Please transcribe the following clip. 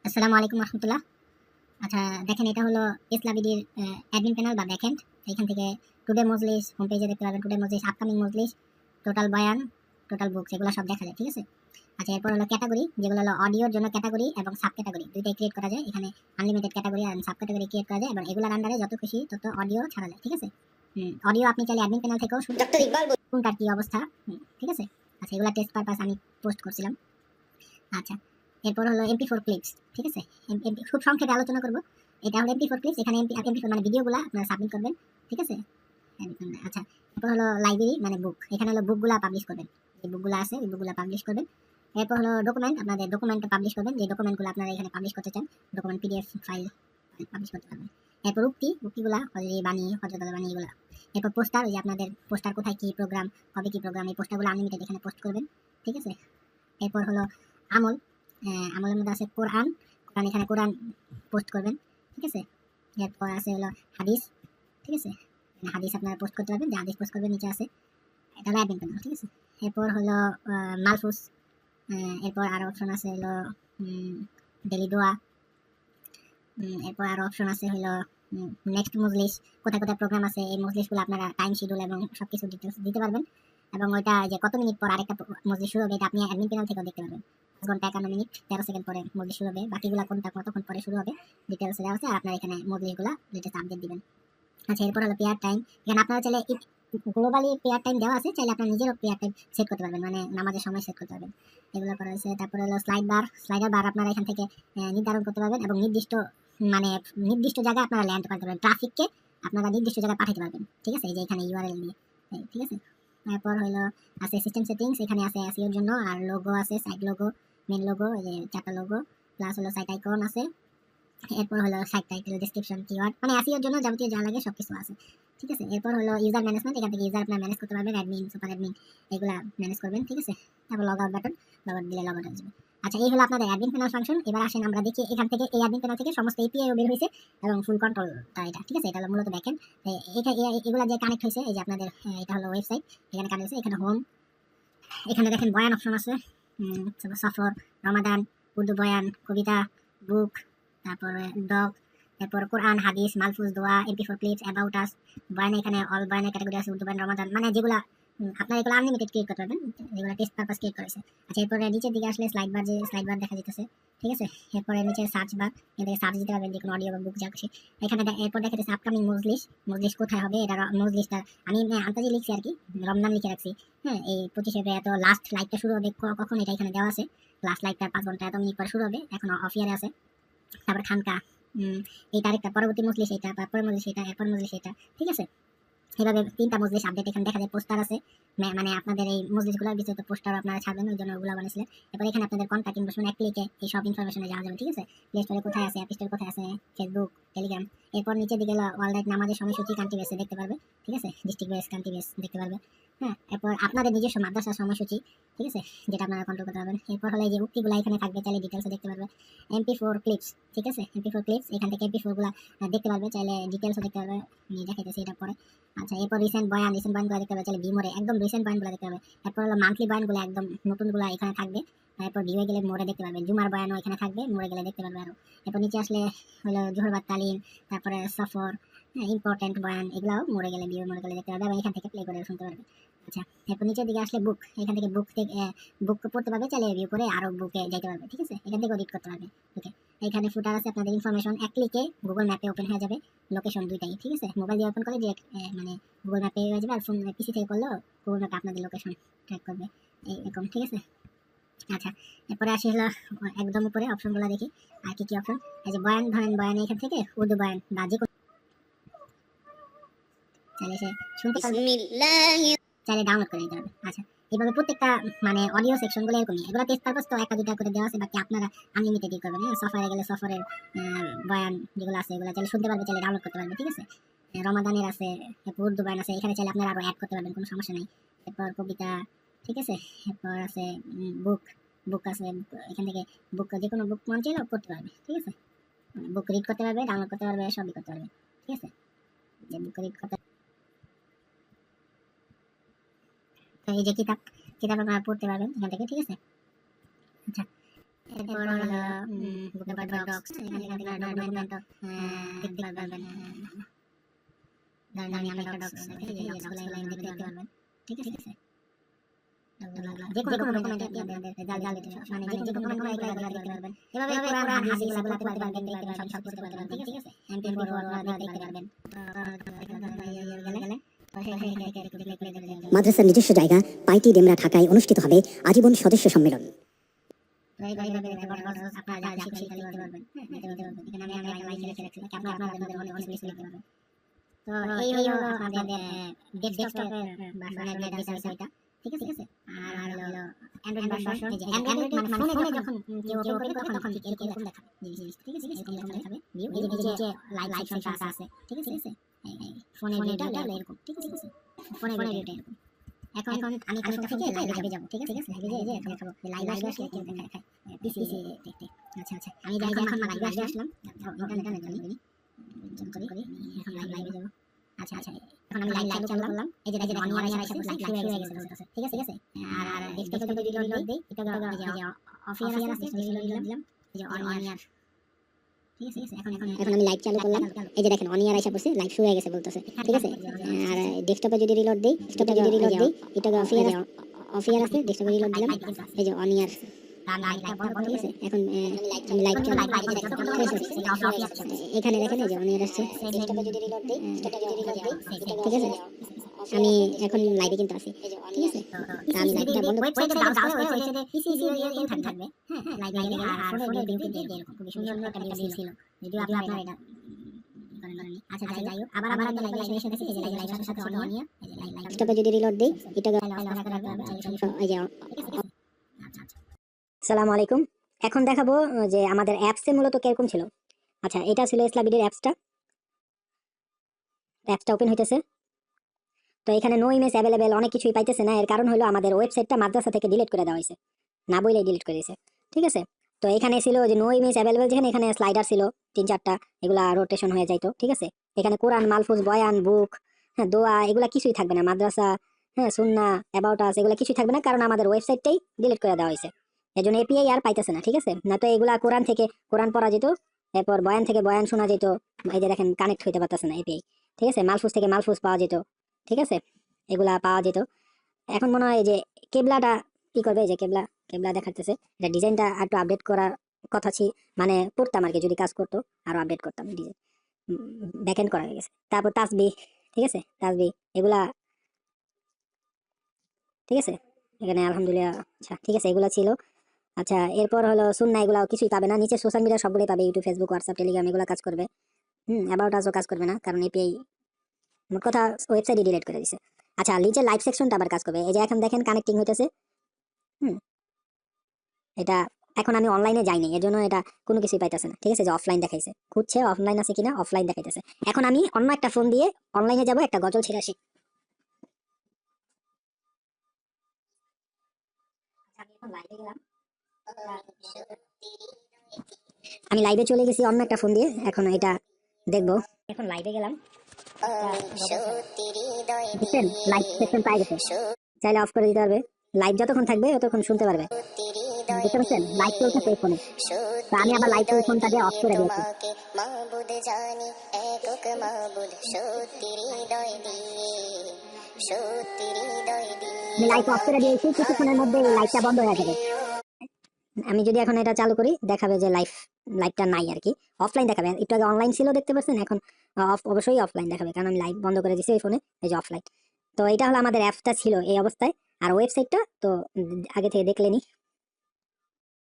আসসালামু আলাইকুম রহমতুল্লাহ। আচ্ছা, দেখেন এটা হলো ইসলামিডির অ্যাডমিন প্যানেল বা ব্যাকএন্ড। এখান থেকে টুডে মজলিস হোম পেজে দেখতে পাবেন, টুডে মজলিস, আপকামিং মজলিস, টোটাল বয়ান, টোটাল বুকস, এগুলো সব দেখা যায়। ঠিক আছে। আচ্ছা, এরপর হলো ক্যাটাগরি, যেগুলো হলো অডিওর জন্য ক্যাটাগরি এবং সাব ক্যাটাগরি দুইটাই ক্রিয়েট করা যায়। এখানে আনলিমিটেড ক্যাটাগরি আর সাব ক্যাটাগরি ক্রিয়েট করা যায় এবং এগুলোর আন্ডারে যত খুশি তত অডিও ছাড়া যায়। ঠিক আছে। অডিও আপনি চাইলে অ্যাডমিন প্যানেল থেকেও ডক্টর ইকবাল কোনটার কি অবস্থা। ঠিক আছে। আচ্ছা, এগুলো টেস্ট পারপাস আমি পোস্ট করছিলাম। আচ্ছা, এরপর হলো MP4 ক্লিপস। ঠিক আছে। খুব সংক্ষেপে আলোচনা করব। এটা হলো MP4 ক্লিপস। এখানে MP4 মানে ভিডিওগুলো আপনারা সাবমিট করবেন। ঠিক আছে। আচ্ছা, এরপর হলো লাইব্রেরি মানে বুক। এখানে হলো বুকগুলা পাবলিশ করবেন, যে বুকগুলো আছে ওই বুকগুলো পাবলিশ করবেন। এরপর হলো ডকুমেন্ট, আপনাদের ডকুমেন্টটা পাবলিশ করবেন, যে ডকুমেন্টগুলো আপনারা এখানে পাবলিশ করতে চান, ডকুমেন্ট PDF ফাইল পাবলিশ করতে পারবেন। এরপর উক্তিগুলা অলরেডি বানিয়ে হজরতলা বানিয়ে এগুলা। এরপর পোস্টার, ওই যে আপনাদের পোস্টার কোথায় কি প্রোগ্রাম, কবে কি প্রোগ্রাম, এই পোস্টারগুলো আনলিমিটেড এখানে পোস্ট করবেন। ঠিক আছে। এরপর হলো আমল। আমলের মধ্যে আছে কোরআন, এখানে কোরআন পোস্ট করবেন। ঠিক আছে। এরপর আছে হলো হাদিস। ঠিক আছে। হাদিস আপনারা পোস্ট করতে পারবেন, যে হাদিস পোস্ট করবেন নিচে আছে, এটা হলো অ্যাডমিন প্যানেল। ঠিক আছে। এরপর হলো মালফুস। এরপর আরো অপশন আছে হলো ডেলি দোয়া। এরপর আরো অপশন আছে হলো নেক্সট মজলিস, কোথায় কোথায় প্রোগ্রাম আছে এই মজলিসগুলো আপনারা টাইম শিডিউল এবং সবকিছু ডিটেলস দিতে পারবেন। এবং ওইটা যে কত মিনিট পর আরেকটা মজলিস শুরু হবে এটা আপনি অ্যাডমিন প্যানেল থেকেও দেখতে পারবেন। 5 ঘন্টা 51 মিনিট 13 সেকেন্ড পরে মজলিস শুরু হবে, বাকিগুলো কোনটা কতক্ষণ পরে শুরু হবে ডিটেলস দেওয়া আছে, আর আপনারা এখানে মজলিসগুলো লেটেস্ট আপডেট দিবেন। আচ্ছা, এরপর হলো পেয়ার টাইম। এখানে আপনারা চাইলে গ্লোবালি পেয়ার টাইম দেওয়া আছে, চাইলে আপনার নিজেরও পেয়ার টাইম সেট করতে পারবেন, মানে নামাজের সময় সেট করতে পারবেন। এগুলো করা হয়েছে। তারপরে হলো স্লাইডার বার আপনারা এখান থেকে নির্ধারণ করতে পারবেন এবং মানে নির্দিষ্ট জায়গায় আপনারা ল্যান্ড করতে পারবেন, ট্রাফিককে আপনারা নির্দিষ্ট জায়গায় পাঠাতে পারবেন। ঠিক আছে। এই যে এখানে URL দিয়ে। ঠিক আছে। তারপর হলো আছে সিস্টেম সেটিংস, এখানে আছে এসইওর জন্য, আর লোগো আছে, সাইট লোগো, মেন লোগো, এই যে চারটা লোগো, প্লাস হলো সাইট আইকন আছে। এরপর হলো সাইট টাইটেল, ডেসক্রিপশন, কিওয়ার্ড, মানে এসইওর জন্য যাবতীয় যা লাগে সবকিছু আছে। ঠিক আছে। এরপর হলো ইউজার ম্যানেজমেন্ট, এখান থেকে ইউজার আপনারা ম্যানেজ করতে পারবেন, অ্যাডমিন, সুপার অ্যাডমিন, এগুলা ম্যানেজ করবেন। ঠিক আছে। তারপর log out button, log out দিলে লগ আউট আসবে। আচ্ছা, এই হলো আপনাদের অ্যাডমিন প্যানেল ফাংশন। এবার আসেন আমরা দেখি এখান থেকে, এই অ্যাডমিন প্যানেল থেকে সমস্ত API বের হয়েছে এবং ফুল কন্ট্রোলটা এটা। ঠিক আছে। এটা হলো মূলত ব্যাকএন্ড। এগুলা যে কানেক্ট হয়েছে, এই যে আপনাদের এটা হলো ওয়েবসাইট, এখানে কানেক্ট হয়েছে। এখানে হোম, এখানে দেখেন বয়ান অপশন আছে, সফর, রমাদান, উর্দু বয়ান, কবিতা, বুক, তারপরে ডগ, এরপর কোরআন, হাদিস, মালফুজ, দোয়া, MP4 ক্লিপস, অ্যাবাউট আস, বয়ান, এখানে অল বয়ানের ক্যাটাগরি আছে, উর্দু বয়ান, রমাদান, মানে যেগুলা আপনারা এগুলো আনলিমিটেড ক্রিয়েট করতে পারবেন, যেগুলো টেস্ট পারপাস ক্রিয়েট করেছে। আচ্ছা, এরপরে নিচের দিকে আসলে স্লাইড বার, যে স্লাইড বার দেখা যেতেছে। ঠিক আছে। এরপরে নিচে সার্চ বার, এখান থেকে সার্চ দিতে পারবেন যে কোনো অডিও বা বুক যা খুশি। এখানে এরপর দেখা যাচ্ছে আপকামিং মজলিস, মজলিস কোথায় হবে, এটা মজলিসটা আমি আন্তাজি লিখছি আর কি, রমজান লিখে রাখছি। হ্যাঁ, এই 25 এপ্রিল এত লাস্ট লাইভটা শুরু হবে কখন, এটা এখানে দেওয়া আছে। লাস্ট লাইভটা 5 ঘন্টা এত মিনিট পর শুরু হবে, এখন অফ ইয়ারে আছে। তারপর খানকা, এই তারিখটা, পরবর্তী মজলিস এটা, তারপরে মজলিস এটা, এরপর মজলিস এটা। ঠিক আছে। এভাবে 3টা মজলিস আপডেট এখানে দেখা যায়। পোস্টার আছে, মানে আপনাদের এই মজলিসগুলোর বিস্তৃত পোস্টার আপনারা ছাড়বেন, ওই জন্য ওগুলো বানিয়েছিলেন। এরপর এখানে আপনাদের কন্ট্যাক্ট ইনফরমেশন, এক ক্লিকে এই সব ইনফরমেশনে যাওয়া যাবে। ঠিক আছে। প্লে স্টোরে কোথায় আছে, অ্যাপ স্টোরে কোথায় আছে, ফেসবুক, টেলিগ্রাম। এরপর নিচের দিকে অলরাইট নামাজের সময়সূচি কান্ট্রি বেসে দেখতে পারবে। ঠিক আছে। ডিস্ট্রিক্ট বেস, কান্ট্রি বেস দেখতে পারবে। হ্যাঁ, এরপর আপনাদের নিজস্ব মাদ্রাসার সময়সূচি। ঠিক আছে। যেটা আপনারা কন্ট্রোল করতে পারবেন। এরপর হলো এই যে উক্তিগুলো এখানে থাকবে, চাইলে ডিটেলসে দেখতে পারবে। MP4 clips. ঠিক আছে। MP4 ক্লিপস, এখান থেকে MP4 গুলা দেখতে পারবে, চাইলে ডিটেলসও দেখতে পারবে। আমি দেখাইতেছি এটা পরে। আচ্ছা, এরপর রিসেন্ট বয়ানগুলো দেখতে পাবে, চাইলে বিমোরে একদম রিসেন্ট বয়ানগুলো দেখতে পাবে। এরপর হলো মান্থলি বয়ানগুলো একদম নতুনগুলো এখানে থাকবে। এরপর ভিউয়ে গেলে মোড়ে দেখতে পারবে, জুমার বয়ানও এখানে থাকবে, মোড়ে গেলে দেখতে পারবে আরো। এরপর নিচে আসলে হলো জোহরবাদ তালিম, তারপরে সফর, ইম্পর্টেন্ট বয়ান, এগুলাও মোড়ে গেলে, ভিউয়ে মোড়ে গেলে দেখতে পারবে এবং এখান থেকে প্লে করে শুনতে পারবে। আচ্ছা, এরপর নিচের দিকে আসলে বুক, এখান থেকে বুক থেকে বুক পড়তে পারবে, চাইলে ভিউ করে আরো বুকে যেতে পারবে। ঠিক আছে। এখান থেকে রিড করতে পারবে। ওকে। এখানে ফুটার আছে আপনাদের ইনফরমেশন, এক ক্লিকে গুগল ম্যাপে ওপেন হয়ে যাবে, লোকেশন দুইটাই। ঠিক আছে। মোবাইল দিয়ে ওপেন করে যে মানে গুগল ম্যাপে হয়ে যাবে, আর ফোন PC থেকে করলেও গুগল ম্যাপে আপনাদের লোকেশন ট্র্যাক করবে এরকম। ঠিক আছে। আচ্ছা, এরপরে আসি হলো একদম উপরে অপশনগুলো দেখি আর কি কি অপশন। এই যে বয়ান, ধরেন বয়ান এখান থেকে উর্দু বয়ান বা যে কোনো চাইলে সে শুনতে পারবে, চাইলে ডাউনলোড করে নিতে পারবে। আচ্ছা, এইভাবে প্রত্যেকটা মানে অডিও সেকশনগুলো এরকমই, এগুলো টেস্ট পারপাস তো একটা দুটা করে দেওয়া আছে, বাকি আপনারা আনলিমিটেড করবেন। সফরে গেলে সফরের বয়ান যেগুলো আছে এগুলো চাইলে শুনতে পারবে, চাইলে ডাউনলোড করতে পারবে। ঠিক আছে। রমাদানের আছে, এরপর উর্দু বয়ান আছে, এখানে চাইলে আপনারা আরো অ্যাড করতে পারবেন, কোনো সমস্যা নেই। এরপর কবিতা। ঠিক আছে। এরপর আছে বুক, আছে এখান থেকে বুক, যে কোনো বুক মন চাইলেও করতে পারবে। ঠিক আছে। বুক রিড করতে পারবে, ডাউনলোড করতে পারবে, সবই করতে পারবে। ঠিক আছে। যে বুক রিড করতে, তো এই যে কিতাব আপনারা পড়তে পারবেন এখান থেকে। ঠিক আছে। আচ্ছা, এরপর হলো বুকের ডক্স, এখানে ডকুমেন্টও দেখতে পারবেন। ধরেন আমি একটা ডক্স এই ডক্সগুলো দেখতে পারবেন, ঠিক আছে। যে কোনো ডকুমেন্ট আপনাদের রেজাল্ট মানে যে কোনো ডকুমেন্ট এগুলো দেখতে পারবেন। এভাবে কোরআন হাদিস এগুলো পড়তে পারবেন, দেখতে পারবেন, সব বুঝতে পারবেন, ঠিক আছে। MP4 আপনারা দেখতে পারবেন। মাদ্রাসার নিজস্ব জায়গা পাইটি ডেমরা ঢাকায় অনুষ্ঠিত হবে আজীবন সদস্য সম্মেলন। আপনারা যা শিখতে পারবেন, এখানে আমি একটা লাইন লিখে রাখছি, আপনারা অনেক কিছু লিখতে পারবেন। তো এই হলো আপনাদের ডেস্কটপের ভার্সনের ডিটেইলস এটা, ঠিক আছে। আর হলো অ্যান্ড্রয়েড ভার্সন, এই যে অ্যান্ড্রয়েড মানে ফোনে যখন কেউ ওপেন করে তখন ঠিক এরকম দেখাবে জিনিস, ঠিক আছে। এরকম দেখাবে ভিউ, এই যে নিচে লাইভ সেকশনটা আছে, ঠিক আছে। এই ফোনে ভিউটা এরকম, ঠিক আছে। ফোনে ভিউটা এরকম। এখন আমি কানেক্ট থেকে লাইভে যাব, ঠিক আছে। লাইভে যে দেখাবো, লাইভ আসলে কেউ দেখায় পিসি দেখতে। আচ্ছা আমি যাই এখন লাইভে আসলাম, ইন্টারনেট করি এখন লাইভে যাব। আচ্ছা এখন আমি লাইভ চালু করলাম, এই যে দেখেন অনিয়ার আইসা লাইভ শুরু হয়ে গেছে, ঠিক আছে। আর ডেস্কটপে যদি রিলোড দেই, এটা এই যে অফিয়ার আছে, রিলোড দিলাম, এই যে অনিয়ার, ঠিক আছে। এখন আমি লাইভ চালু করলাম, এই যে দেখেন অনিয়ার আইসা পড়ছে, লাইভ শুরু হয়ে গেছে বলতেছে, ঠিক আছে। আর ডেস্কটপে যদি রিলোড দেই, এটা অফিয়ার আছে, ডেস্কটপে রিলোড দিলাম, এই যে অনিয়ার, ঠিক আছে। এখন আমি লাইভ চালু এখানে দেখেন এই যে অনিয়ার আসছে, ডেস্কটপে যদি রিলোড দেই, ঠিক আছে। আমি এখন লাইভে কিন্তু আছি, ঠিক আছে। আমি লাইভটা বন্ধ ওয়েবসাইটে ব্রাউজ করে ওয়েবসাইটে পিসি ভিউ থাকবে, হ্যাঁ লাইভে আর ফোনে ভিউ এরকম খুব সুন্দর একটা ভিউ ছিল, যদি আপনারা এটা করেন। আচ্ছা যাই হোক, আবার আমি লাইভে এসে দেখি, এই যে লাইভের সাথে অনিয়া, এই যে লাইভ ডেস্কটপে যদি রিলোড দেই, এটা এই যে আসসালামু আলাইকুম। এখন দেখাবো যে আমাদের অ্যাপসে মূলত কিরকম ছিল। আচ্ছা, এটা ছিল ইসলাবিডির অ্যাপসটা ওপেন হইতেছে। তো এখানে নো ইমেজ অ্যাভেলেবেল অনেক কিছুই পাইতেছে না। এর কারণ হলো আমাদের ওয়েবসাইটটা মাদ্রাসা থেকে ডিলিট করে দেওয়া হয়েছে, না বইলেই ডিলিট করে দিয়েছে, ঠিক আছে। তো এখানে ছিল যে নো ইমেজ অ্যাভেলেবেল, যেখানে এখানে স্লাইডার ছিল 3-4টা, এগুলা রোটেশন হয়ে যাইতো, ঠিক আছে। এখানে কোরআন, মালফুজ, বয়ান, বুক, হ্যাঁ দোয়া, এগুলা কিছুই থাকবে না। মাদ্রাসা, হ্যাঁ সুন্নাহ, অ্যাবাউট আস, এগুলা কিছুই থাকবে না, কারণ আমাদের ওয়েবসাইটটাই ডিলিট করে দেওয়া হয়েছে। এর জন্য এপিআই আর পাইতেছে না, ঠিক আছে। না তো এগুলা কোরআন থেকে কোরআন পড়া যেত, এরপর বয়ান থেকে বয়ান শোনা যেত, এই যে দেখেন কানেক্ট হইতে পারতেছে না এপিআই, ঠিক আছে। মালফুজ থেকে মালফুজ পাওয়া যেত, ঠিক আছে, এগুলা পাওয়া যেত। এখন মনে হয় যে কেবলাটা কি করবে, যে কেবলা দেখাতেছে, এটা ডিজাইনটা একটু আপডেট করার কথা মানে করতাম আর কি, যদি কাজ করতো আরো আপডেট করতাম ডিজাইন, ব্যাকএন্ড করা হয়ে গেছে। তারপর তাসবিহ, ঠিক আছে, তাসবিহ এগুলা, ঠিক আছে। এখানে আলহামদুলিল্লাহ, আচ্ছা ঠিক আছে, এগুলা ছিল। আচ্ছা এরপর হলো সুন্নাহ, এগুলা কিছুই পাবে না। নিচে সোশ্যাল মিডিয়া সবগুলোই পাবে, ইউটিউব, ফেসবুক, হোয়াটসঅ্যাপ, টেলিগ্রাম, এগুলা কাজ করবে। অ্যাবাউট আজও কাজ করবে না, কারণ এপিআই মোট কথা ওয়েবসাইটই ডিলিট করে দিছে। আচ্ছা নিচে লাইভ সেকশনটা আবার কাজ করবে, এই যে এখন দেখেন কানেক্টিং হইতেছে। এটা এখন আমি অনলাইনে যাইনি, এর জন্য এটা কোনো কিছুই পাইতেছে না, ঠিক আছে। যে অফলাইন দেখাইছে, খুঁজছে অফলাইন আছে কিনা, অফলাইন দেখাইতেছে। এখন আমি অন্য একটা ফোন দিয়ে অনলাইনে যাব, একটা গজল ছেড়ে আসি। আমি লাইভে চলে গেছি অন্য একটা ফোন দিয়ে, এখন এটা দেখবো। এখন লাইভে গেলাম, লাইভ সেকশন পাই গেছে, চাইলে অফ করে দিতে পারবে। লাইভ যতক্ষণ থাকবে ততক্ষণ শুনতে পারবে, বুঝতে পারছেন। লাইভ চলতেছে এই ফোনে, তো আমি আবার লাইভ ফোনটা দিয়ে অফ করে দিয়েছি। আমি লাইভ অফ করে দিয়েছি, কিছুক্ষণের মধ্যে লাইভটা বন্ধ হয়ে যাবে। আমি যদি এখন এটা চালু করি, দেখাবে যে লাইভটা নাই আর কি, অফলাইন দেখাবে। একটু আগে অনলাইন ছিল দেখতে পাচ্ছেন, এখন অবশ্যই অফলাইন দেখাবে, কারণ আমি লাইভ বন্ধ করে দিয়েছি এই ফোনে, এই যে অফলাইন। তো এটা হলো আমাদের অ্যাপসটা ছিল এই অবস্থায়। আর ওয়েবসাইটটা তো আগে থেকে দেখলেনি,